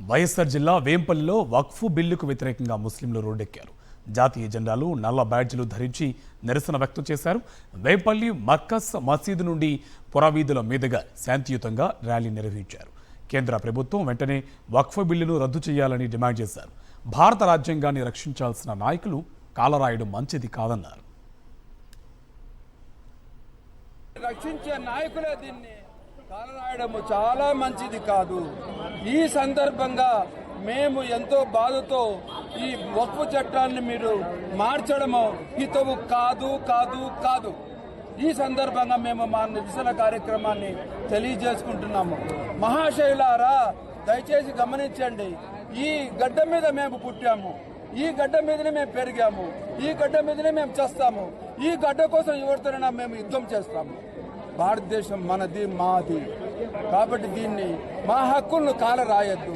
వైఎస్ఆర్ జిల్లా వేంపల్లిలో వక్ఫ్ బిల్లుకు వ్యతిరేకంగా ముస్లింలు రోడ్డెక్కారు. జాతీయ జెండాలు, నల్ల బ్యాడ్జీలు ధరించి నిరసన వ్యక్తం చేశారు. వేంపల్లి మక్కస్ మసీదు నుండి పురవీధుల మీదుగా శాంతియుతంగా ర్యాలీ నిర్వహించారు. కేంద్ర ప్రభుత్వం వెంటనే వక్ఫ్ బిల్లును రద్దు చేయాలని డిమాండ్ చేశారు. భారత రాజ్యాంగాన్ని రక్షించాల్సిన నాయకులు కాలరాయడం మంచిది కాదన్నారు. రక్షించే నాయకులే దీన్ని కాలరాయడం చాలా మంచిది కాదు. ఈ సందర్భంగా మేము ఎంతో బాధతో ఈ వక్ఫ్ చట్టాన్ని మీరు మార్చడము హితవు కాదు కాదు కాదు. ఈ సందర్భంగా మేము మా నిరసన కార్యక్రమాన్ని తెలియజేసుకుంటున్నాము. మహాశయులారా, దయచేసి గమనించండి. ఈ గడ్డ మీద మేము పుట్టాము, ఈ గడ్డ మీదనే మేము పెరిగాము, ఈ గడ్డ మీదనే మేము చేస్తాము. ఈ గడ్డ కోసం ఎవరితోనైనా మేము యుద్ధం చేస్తాము. భారతదేశం మనది, మాది. కాబట్టి దీన్ని మా హక్కులను కాలరాయొద్దు.